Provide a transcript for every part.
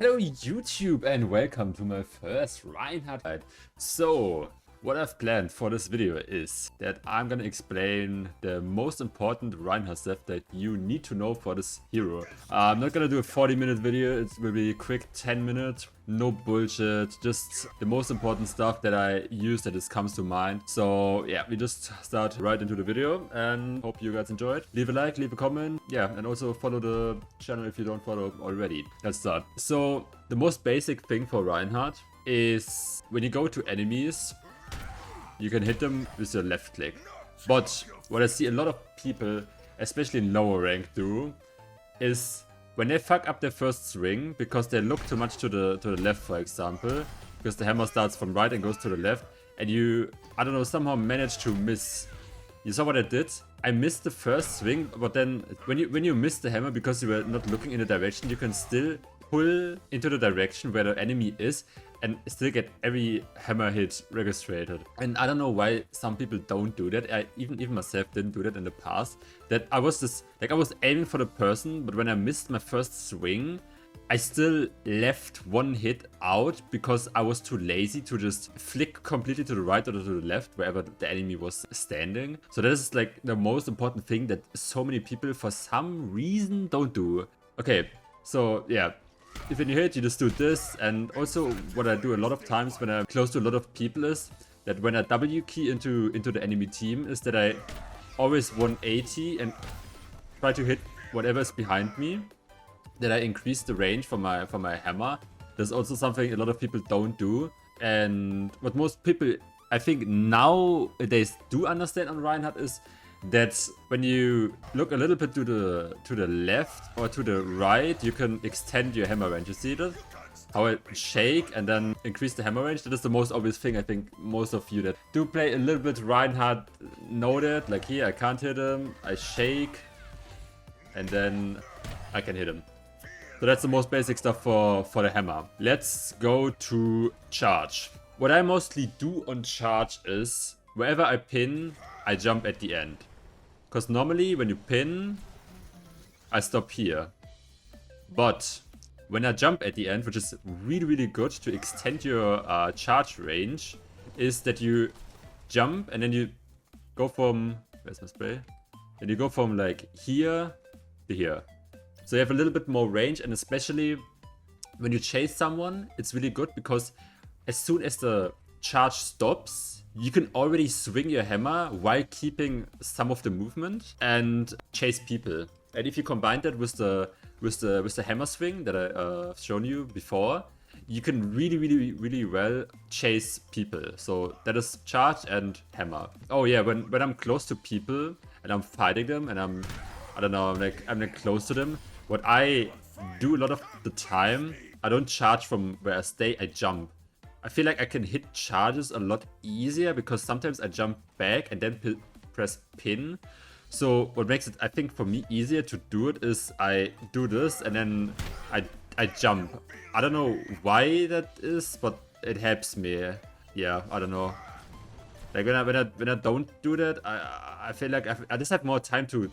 Hello YouTube and welcome to my first Reinhardt guide. So, what I've planned for this video is that I'm gonna explain the most important Reinhardt stuff that you need to know for this hero. I'm not gonna do a 40-minute video, it will be a quick 10 minutes, no bullshit, just the most important stuff that I use that comes to mind. So yeah, we just start right into the video and hope you guys enjoyed. Leave a like, leave a comment, yeah, and also follow the channel if you don't follow already. Let's start. So the most basic thing for Reinhardt is when you go to enemies, you can hit them with your left click. But what I see a lot of people, especially in lower rank, do is when they fuck up their first swing because they look too much to the left, for example, because the hammer starts from right and goes to the left, and you, I don't know, somehow manage to miss. You saw what I did? I missed the first swing, but then when you miss the hammer because you were not looking in the direction, you can still pull into the direction where the enemy is and still get every hammer hit registered. And I don't know why some people don't do that. I even myself didn't do that in the past. That I was just like, I was aiming for the person, but when I missed my first swing, I still left one hit out because I was too lazy to just flick completely to the right or to the left wherever the enemy was standing. So that is like the most important thing that so many people for some reason don't do. Okay, so yeah. If when you hit, you just do this, and also what I do a lot of times when I'm close to a lot of people is that when I W key into the enemy team is that I always 180 and try to hit whatever is behind me, that I increase the range for my hammer. That's also something a lot of people don't do, and what most people I think nowadays do understand on Reinhardt is that when you look a little bit to the left or to the right, you can extend your hammer range. You see that? How I shake and then increase the hammer range. That is the most obvious thing I think most of you that do play a little bit Reinhardt know that. Like here, I can't hit him. I shake and then I can hit him. So that's the most basic stuff for the hammer. Let's go to charge. What I mostly do on charge is wherever I pin, I jump at the end. Because normally when you pin, I stop here. But when I jump at the end, which is really good to extend your charge range, is that you jump and then you go from, where's my spray? And you go from like here to here. So you have a little bit more range, and especially when you chase someone, it's really good because as soon as the charge stops, you can already swing your hammer while keeping some of the movement and chase people. And if you combine that with the hammer swing that I've shown you before, you can really well chase people. So that is charge and hammer. Oh yeah, when I'm close to people and I'm fighting them and I'm like close to them, what I do a lot of the time, I don't charge from where I stay, I jump. I feel like I can hit charges a lot easier because sometimes I jump back and then press pin. So what makes it, I think, for me easier to do it is I do this and then I jump. I don't know why that is, but it helps me. Yeah, I don't know. Like when I don't do that, I feel like I just have more time to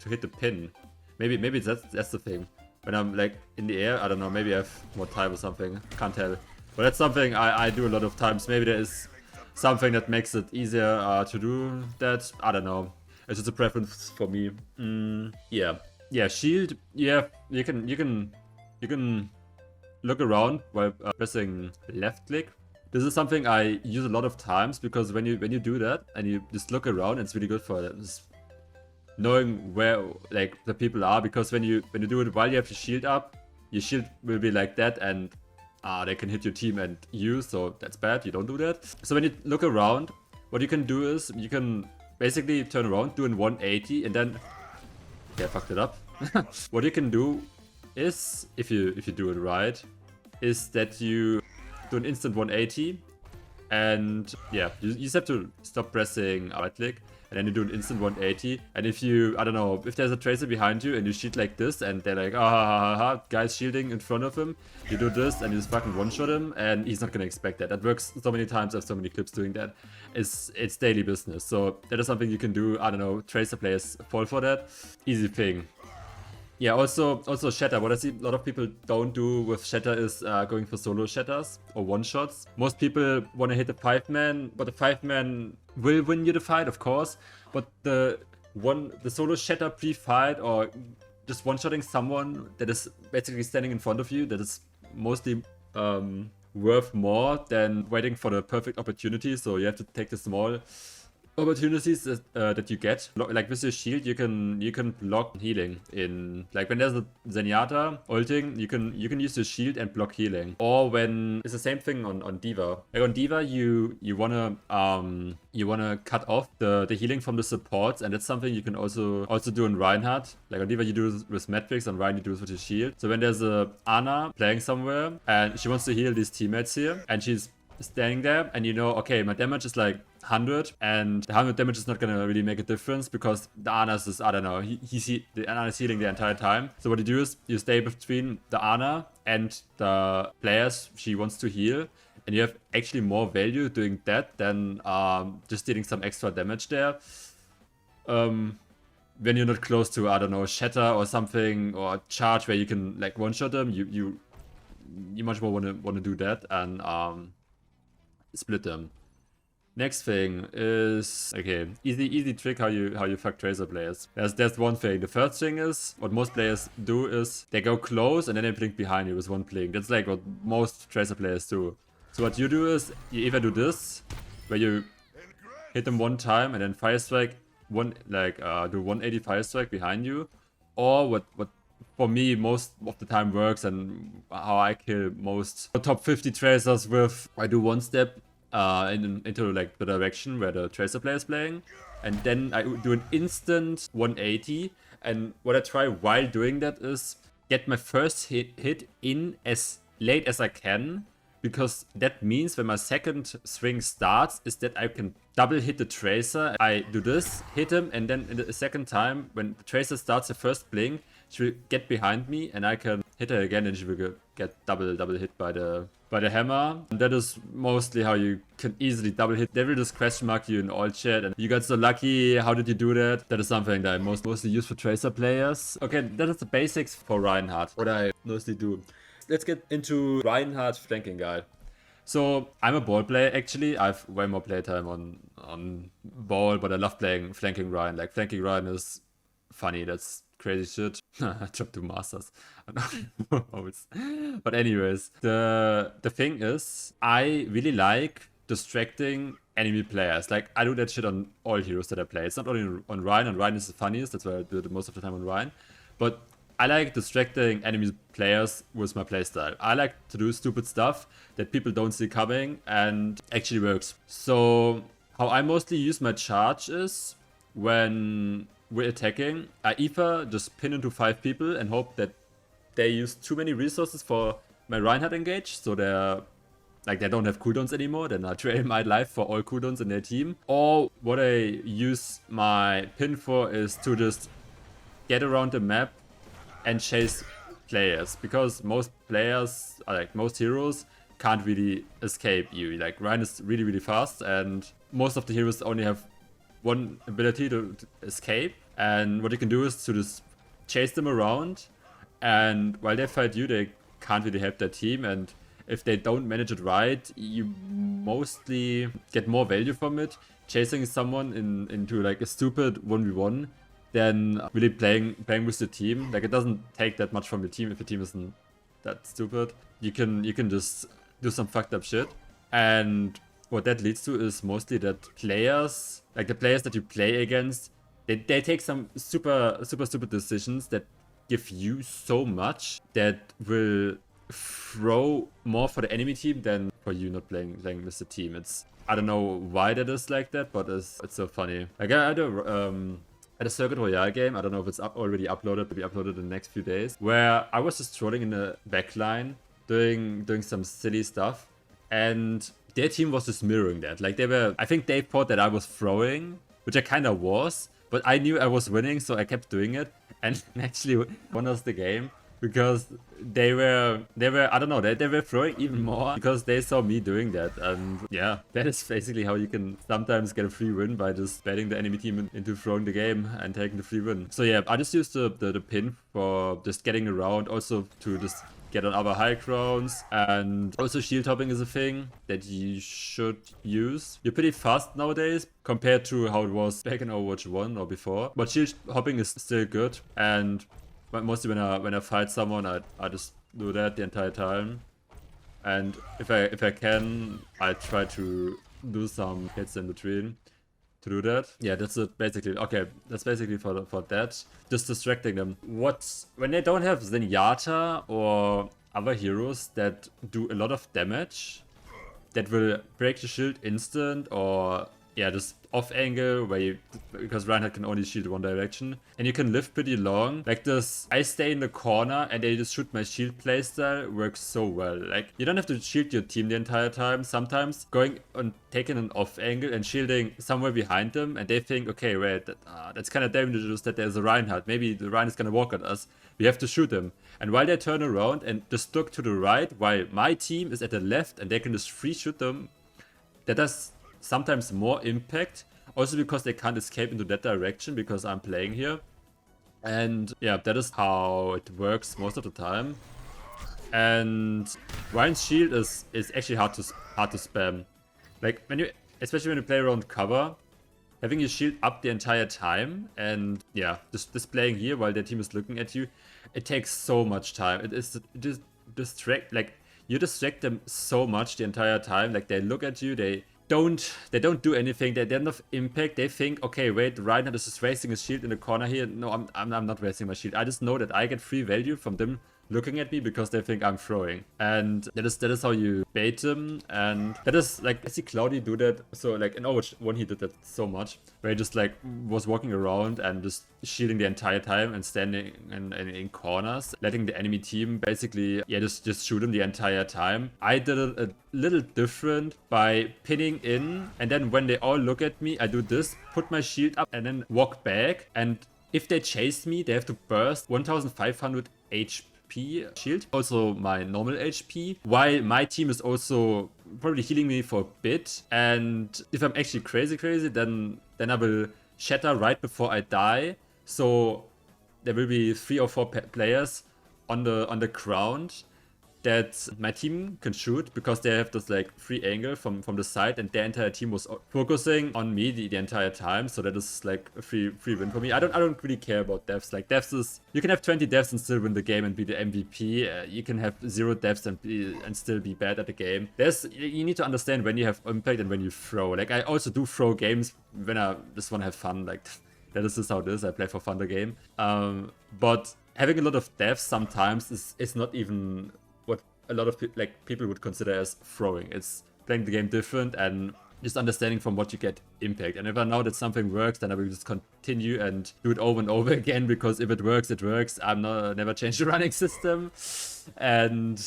hit the pin. Maybe that's the thing. When I'm like in the air, I don't know. Maybe I have more time or something. Can't tell. But that's something I do a lot of times. Maybe there is something that makes it easier to do that. I don't know. It's just a preference for me. Yeah. Shield. Yeah, you can look around while pressing left click. This is something I use a lot of times because when you do that and you just look around, it's really good for just knowing where like the people are. Because when you do it while you have your shield up, your shield will be like that and they can hit your team and you, so that's bad, you don't do that. So when you look around, what you can do is you can basically turn around, do an 180 and then, yeah, I fucked it up. What you can do is, if you do it right, is that you do an instant 180 and yeah, you just have to stop pressing right click and then you do an instant 180. And if you, I don't know, if there's a tracer behind you and you shield like this and they're like, guys shielding in front of him, you do this and you just fucking one-shot him and he's not gonna expect that. That works so many times, I have so many clips doing that. It's daily business. So that is something you can do. I don't know, tracer players fall for that. Easy thing. Yeah, also Shatter. What I see a lot of people don't do with Shatter is going for solo Shatters or one-shots. Most people want to hit the 5-man, but the 5-man will win you the fight, of course. But the solo Shatter pre-fight or just one-shotting someone that is basically standing in front of you, that is mostly worth more than waiting for the perfect opportunity. So you have to take the small opportunities that you get. Like with your shield, you can block healing in, like when there's a Zenyatta ulting, you can use your shield and block healing. Or when it's the same thing on D.Va. Like on D.Va, you wanna cut off the healing from the supports, and that's something you can also do in Reinhardt. Like on D.Va you do it with Matrix, on Ryan you do it with your shield. So when there's a Ana playing somewhere and she wants to heal these teammates here, and she's standing there, and you know, okay, my damage is like 100, and the 100 damage is not gonna really make a difference because the Ana is, I don't know, the Ana is healing the entire time. So what you do is you stay between the Ana and the players she wants to heal, and you have actually more value doing that than just dealing some extra damage there. When you're not close to, I don't know, Shatter or something, or Charge where you can like one-shot them, you much more wanna do that and split them. Next thing is, okay, easy trick how you fuck Tracer players. There's one thing. The first thing is, what most players do is they go close and then they blink behind you with one blink. That's like what most Tracer players do. So what you do is, you either do this, where you hit them one time and then fire strike, do 180 fire strike behind you, or what for me most of the time works and how I kill most top 50 Tracers with, I do one step into like the direction where the Tracer player is playing, and then I do an instant 180, and what I try while doing that is get my first hit in as late as I can, because that means when my second swing starts is that I can double hit the Tracer. I do this, hit him, and then in the second time when the Tracer starts the first blink, she will get behind me and I can hit her again and she will get double hit by the hammer. And that is mostly how you can easily double hit. They will just question mark you in all chat and you got so lucky, how did you do that? That is something that I mostly use for Tracer players. Okay, that is the basics for Reinhardt, what I mostly do. Let's get into Reinhardt flanking guide. So I'm a ball player actually. I have way more playtime on ball, but I love playing flanking Ryan. Like flanking Ryan is funny, that's crazy shit. I dropped 2 masters. But anyways, the thing is, I really like distracting enemy players. Like I do that shit on all heroes that I play. It's not only on Ryan, and Ryan is the funniest, that's why I do it most of the time on Ryan. But I like distracting enemy players with my playstyle. I like to do stupid stuff that people don't see coming and actually works. So how I mostly use my charge is, when we're attacking, I either just pin into 5 people and hope that they use too many resources for my Reinhardt engage, so they don't have cooldowns anymore, then I trail my life for all cooldowns in their team. Or what I use my pin for is to just get around the map and chase players, because most players, like most heroes, can't really escape you. Like Ryan is really fast, and most of the heroes only have one ability to escape, and what you can do is to just chase them around, and while they fight you, they can't really help their team, and if they don't manage it right, you mostly get more value from it chasing someone into like a stupid 1v1 than really playing with the team. Like it doesn't take that much from your team if your team isn't that stupid. You can just do some fucked up shit, and what that leads to is mostly that players, like the players that you play against, they take some super stupid decisions that give you so much that will throw more for the enemy team than for you not playing with the team. I don't know why that is like that, but it's so funny. Like I had a Circuit Royale game, I don't know if it's already uploaded, to be uploaded in the next few days, where I was just trolling in the backline, doing some silly stuff, and their team was just mirroring that. Like I think they thought that I was throwing, which I kind of was, but I knew I was winning, so I kept doing it, and actually won us the game. because they were I don't know, they were throwing even more because they saw me doing that. And yeah, that is basically how you can sometimes get a free win, by just betting the enemy team into throwing the game and taking the free win. So yeah, I just used the pin for just getting around, also to just get on other high grounds, and also shield hopping is a thing that you should use. You're pretty fast nowadays compared to how it was back in Overwatch 1 or before, but shield hopping is still good. And mostly when I fight someone, I just do that the entire time. And if I can, I try to do some hits in between to do that. Yeah, that's it basically. Okay, that's basically for that. Just distracting them. When they don't have Zenyatta or other heroes that do a lot of damage, that will break the shield instant, or yeah, just off angle because Reinhardt can only shield one direction, and you can live pretty long. Like this, I stay in the corner and they just shoot my shield playstyle works so well. Like, you don't have to shield your team the entire time. Sometimes going and taking an off angle and shielding somewhere behind them, and they think, okay, wait, that's kind of dangerous that there's a Reinhardt. Maybe the Reinhardt's gonna walk at us. We have to shoot him. And while they turn around and just look to the right, while my team is at the left and they can just free shoot them, that does sometimes more impact, also because they can't escape into that direction because I'm playing here. And yeah, that is how it works most of the time. And Ryan's shield is actually hard to spam. Like, especially when you play around cover, having your shield up the entire time, and yeah, just displaying here while their team is looking at you, it takes so much time. It just you distract them so much the entire time. Like, they look at you, they don't do anything. They don't have impact. They think, okay, wait, Reinhardt is just wasting his shield in the corner here. No, I'm not wasting my shield. I just know that I get free value from them looking at me because they think I'm throwing. And that is how you bait them. And that is, like, I see Cloudy do that. So like in Overwatch 1 he did that so much, where he just like was walking around and just shielding the entire time and standing in corners, letting the enemy team basically, yeah, just shoot him the entire time. I did it a little different by pinning in, and then when they all look at me, I do this, put my shield up and then walk back. And if they chase me, they have to burst 1500 HP shield, also my normal HP, while my team is also probably healing me for a bit. And if I'm actually crazy, then I will shatter right before I die. So there will be 3 or 4 players on the ground that my team can shoot, because they have this like free angle from the side, and their entire team was focusing on me the entire time. So that is like a free win for me. I don't really care about deaths. Like, deaths is, you can have 20 deaths and still win the game and be the MVP. You can have 0 deaths and still be bad at the game. You need to understand when you have impact and when you throw. Like, I also do throw games when I just want to have fun. Like, that is just how it is. I play for fun the game. But having a lot of deaths sometimes is not even what a lot of people would consider as throwing. It's playing the game different and just understanding from what you get impact. And if I know that something works, then I will just continue and do it over and over again, because if it works, it works. Never change the running system. And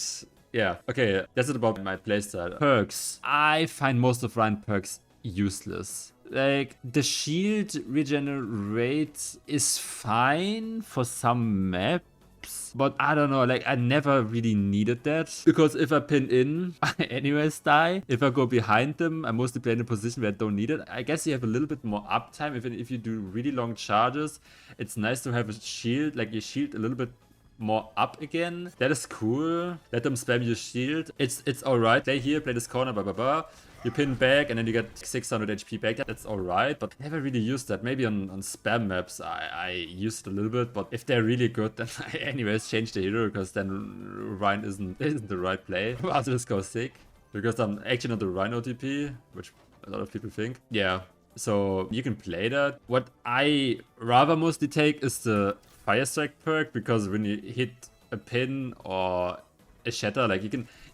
yeah, okay, that's it about my playstyle. Perks. I find most of Ryan perks useless. Like, the shield regenerate is fine for some maps, but I don't know, like, I never really needed that, because if I pin in, I anyways die. If I go behind them, I mostly play in a position where I don't need it. I guess you have a little bit more uptime if you do really long charges. It's nice to have a shield, like your shield a little bit more up again. That is cool. Let them spam your shield. It's alright. Play here, play this corner, blah blah blah. You pin back and then you get 600 HP back. That's alright, but I never really used that. Maybe on spam maps I used it a little bit, but if they're really good, then I anyways change the hero, because then Ryan isn't the right play. After this goes sick, because I'm actually not the Ryan OTP, which a lot of people think. Yeah, so you can play that. What I rather mostly take is the Fire Strike perk, because when you hit a pin or a shatter, like you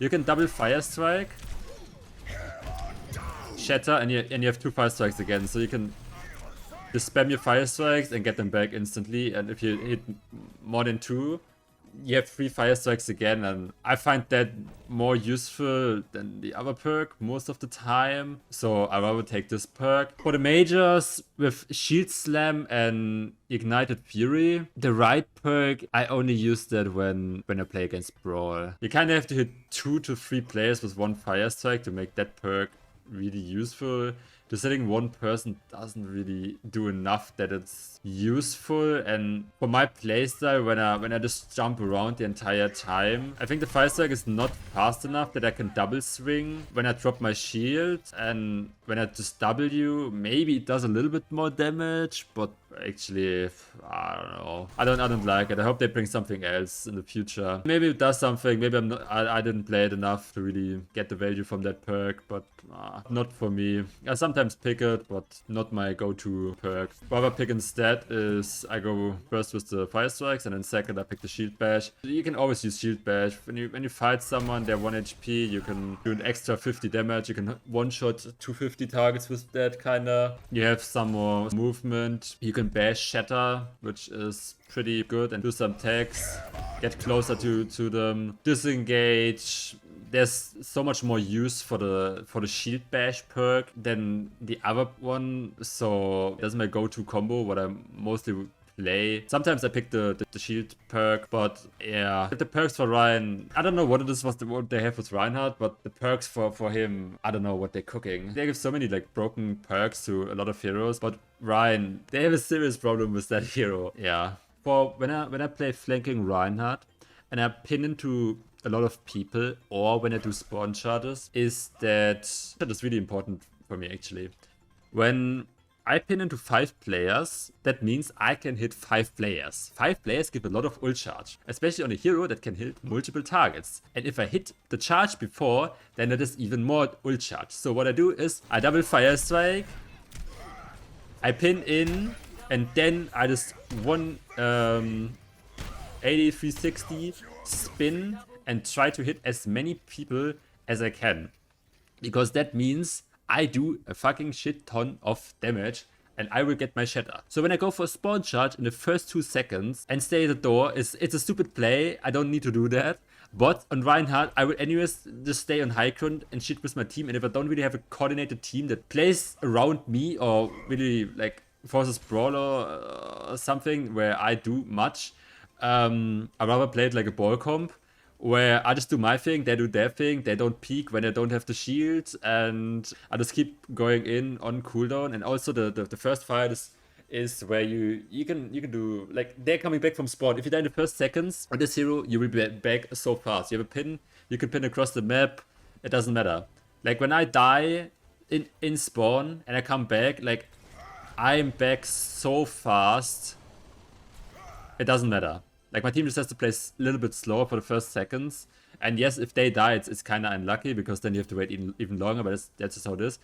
can double Fire Strike, shatter, and you have 2 Fire Strikes again, so you can just spam your Fire Strikes and get them back instantly. And if you hit more than 2, you have 3 fire strikes again, and I find that more useful than the other perk most of the time. So I rather take this perk. For the majors with Shield Slam and Ignited Fury, the right perk, I only use that when I play against Brawl. You kind of have to hit 2 to 3 players with 1 fire strike to make that perk really useful. Just hitting one person doesn't really do enough that it's useful, and for my playstyle, when I just jump around the entire time, I think the fire strike is not fast enough that I can double swing when I drop my shield, and when I just W, maybe it does a little bit more damage, but actually, I don't know. I don't like it. I hope they bring something else in the future. Maybe it does something. Maybe I didn't play it enough to really get the value from that perk, but not for me. I sometimes pick it, but not my go-to perk. What I pick instead is I go first with the fire strikes, and then second I pick the shield bash. You can always use shield bash. When you fight someone, they're 1 HP, you can do an extra 50 damage. You can one-shot 250 targets with that, kinda. You have some more movement. You can bash shatter, which is pretty good, and do some tags, get closer to them, disengage. There's so much more use for the shield bash perk than the other one, so that's my go-to combo, what I mostly play. Sometimes I pick the shield perk, but yeah, the perks for Ryan, I don't know what it is, what they have with Reinhardt, but the perks for him, I don't know what they're cooking. They give so many like broken perks to a lot of heroes, but Ryan, they have a serious problem with that hero. Yeah, for when I play flanking Reinhardt and I pin into a lot of people, or when I do spawn charges, is that is really important for me actually. When I pin into 5 players, that means I can hit 5 players. 5 players give a lot of ult charge, especially on a hero that can hit multiple targets. And if I hit the charge before, then it is even more ult charge. So what I do is I double fire strike, I pin in, and then I just 180, 360, spin, and try to hit as many people as I can. Because that means I do a fucking shit ton of damage and I will get my shatter. So when I go for a spawn charge in the first 2 seconds and stay at the door, it's a stupid play. I don't need to do that. But on Reinhardt, I will anyways just stay on high ground and shit with my team. And if I don't really have a coordinated team that plays around me or really like forces brawler or something where I do much, I'd rather play it like a ball comp, where I just do my thing, they do their thing, they don't peek when they don't have the shield, and I just keep going in on cooldown. And also the first fight is where you can do, like, they're coming back from spawn. If you die in the first seconds on this hero, you will be back so fast. You have a pin, you can pin across the map, it doesn't matter. Like when I die in spawn and I come back, like I'm back so fast, it doesn't matter. Like, my team just has to play a little bit slower for the first seconds. And yes, if they die, it's kind of unlucky, because then you have to wait even longer, but that's just how it is.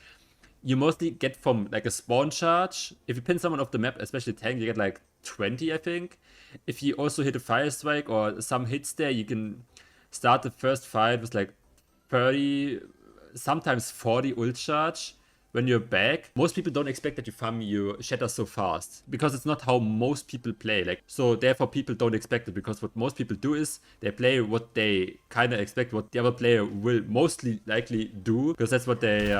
You mostly get from, like, a spawn charge. If you pin someone off the map, especially tank, you get, like, 20, I think. If you also hit a fire strike or some hits there, you can start the first fight with, like, 30, sometimes 40 ult charge. When you're back, most people don't expect that you farm your shatter so fast, because it's not how most people play. Like, so therefore people don't expect it, because what most people do is they play what they kind of expect what the other player will mostly likely do, because that's what they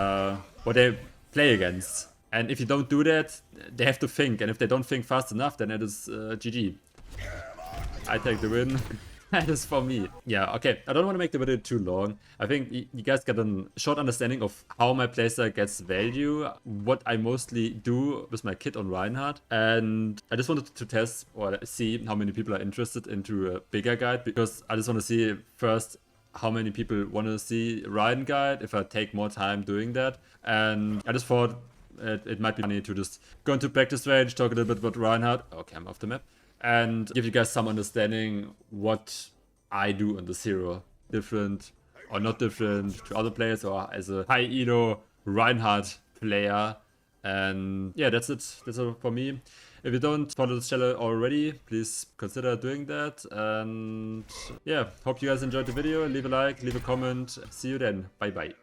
play against. And if you don't do that, they have to think, and if they don't think fast enough, then it is GG. I take the win. That is for me. Yeah, okay. I don't want to make the video too long. I think you guys get a short understanding of how my playstyle gets value, what I mostly do with my kit on Reinhardt. And I just wanted to test or see how many people are interested into a bigger guide, because I just want to see first how many people want to see Ryan guide, if I take more time doing that. And I just thought it might be funny to just go into practice range, talk a little bit about Reinhardt. Okay, I'm off the map. And give you guys some understanding what I do on the hero. Different or not different to other players, or as a high elo Reinhardt player. And yeah, that's it. That's all for me. If you don't follow this channel already, please consider doing that. And yeah, hope you guys enjoyed the video. Leave a like, leave a comment. See you then. Bye bye.